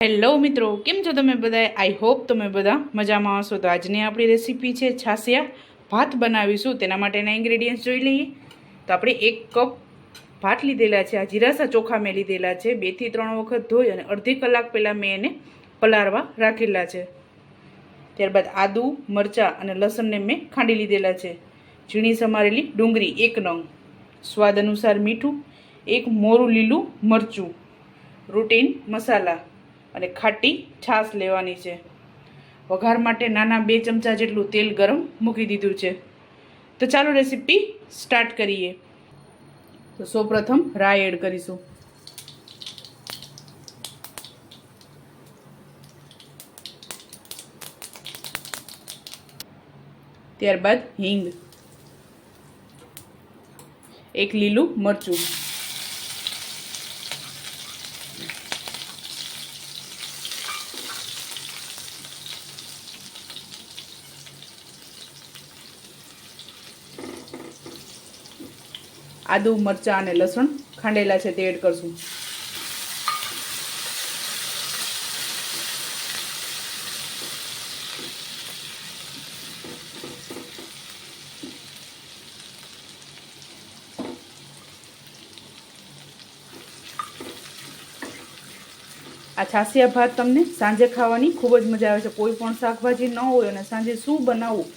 Hello મિત્રો, કેમ છો તમે બધા? આઈ હોપ તમે બધા મજામાં હશો. તો આજની આપણી રેસીપી છે છાસિયા ભાત બનાવીશું. તેના માટેના ઇન્ગ્રેડિયન્ટ્સ જોઈ લઈએ. તો આપણે 1 કપ ભાત લીધેલા છે. આ જીરાસા ચોખા મેં લીધેલા છે. 2 થી 3 વખત ધોઈ અને અડધી કલાક પહેલાં મેં એને પલાળવા રાખેલા છે. ત્યારબાદ આદુ, મરચાં અને લસણને મેં ખાંડી લીધેલા છે. ઝીણી સમારેલી ડુંગળી 1 નંગ, સ્વાદ અનુસાર મીઠું, 1 મોરું લીલું મરચું, રૂટીન મસાલા અને ખાટી છાશ લેવાની છે. વઘાર માટે નાના 2 ચમચા જેટલું તેલ ગરમ મૂકી દીધું છે. તો ચાલો રેસીપી સ્ટાર્ટ કરીએ. તો સૌપ્રથમ રાઈ એડ કરીશું. ત્યારબાદ હિંગ, 1 લીલું મરચું, આદુ, મરચાં અને લસણ ખાંડેલા છે તે એડ કરશું. આ છાસિયા ભાત તમને સાંજે ખાવાની ખૂબ જ મજા આવે છે. કોઈ પણ શાકભાજી ન હોય અને સાંજે શું બનાવવું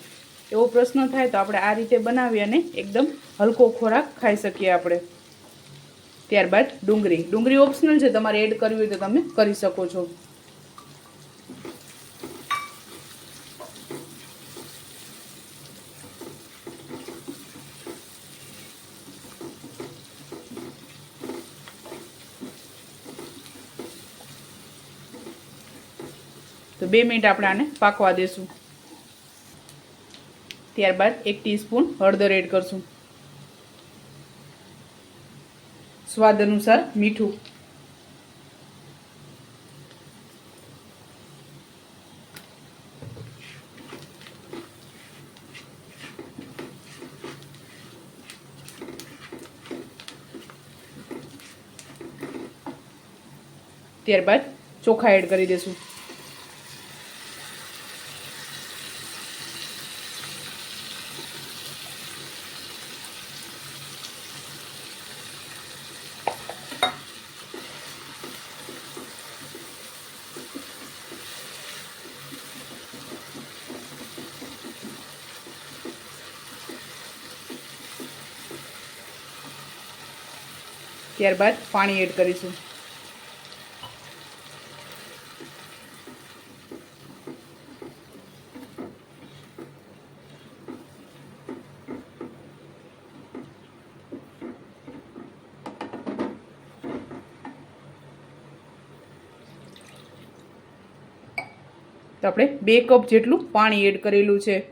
એવો પ્રશ્ન થાય તો આપણે આ રીતે બનાવી અને એકદમ હલકો ખોરાક ખાઈ શકીએ આપણે. ત્યારબાદ ડુંગળી ઓપ્શનલ છે, તમારે એડ કરવી હોય તો તમે કરી શકો છો. તો 2 મિનિટ આપણે આને પાકવા દેશું. ત્યારબાદ 1 ટીસ્પૂન હળદર એડ કરશું, સ્વાદ અનુસાર મીઠું, ત્યારબાદ ચોખા એડ કરી દેશું. ત્યારબાદ પાણી એડ કરીશું. તો આપણે 2 કપ જેટલું પાણી એડ કરેલું છે.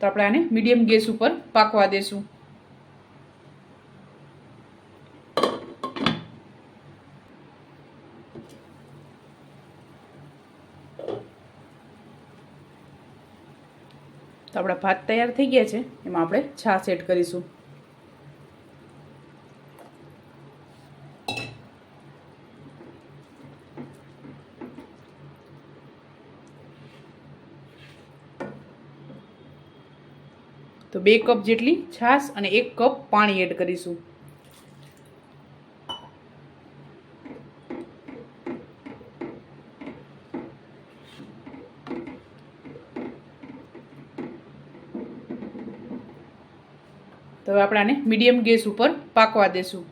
તો આપણે આને મીડિયમ ગેસ ઉપર પાકવા દેશું. તો આપણા ભાત તૈયાર થઈ ગયા છે. એમાં આપણે છાશ એડ કરીશું. તો 2 કપ જેટલી છાશ અને 1 કપ પાણી એડ કરીશું. તો હવે આપણે આને મીડિયમ ગેસ ઉપર પાકવા દેશું.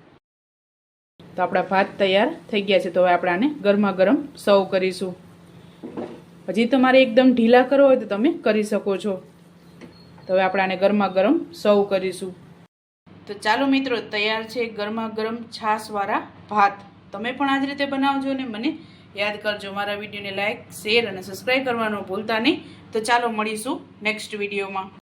તો આપણા ભાત તૈયાર થઈ ગયા છે. તો હવે આપણે આને ગરમા ગરમ સર્વ કરીશું. હજી તમારે એકદમ ઢીલા કરવો હોય તો તમે કરી શકો છો. તો હવે આપણે આને ગરમા ગરમ સર્વ કરીશું. તો ચાલો મિત્રો, તૈયાર છે ગરમા ગરમ છાશવાળા ભાત. તમે પણ આ જ રીતે બનાવજો અને મને યાદ કરજો. મારા વિડીયોને લાઈક, શેર અને સબસ્ક્રાઈબ કરવાનું ભૂલતા નહીં. તો ચાલો મળીશું નેક્સ્ટ વિડીયોમાં.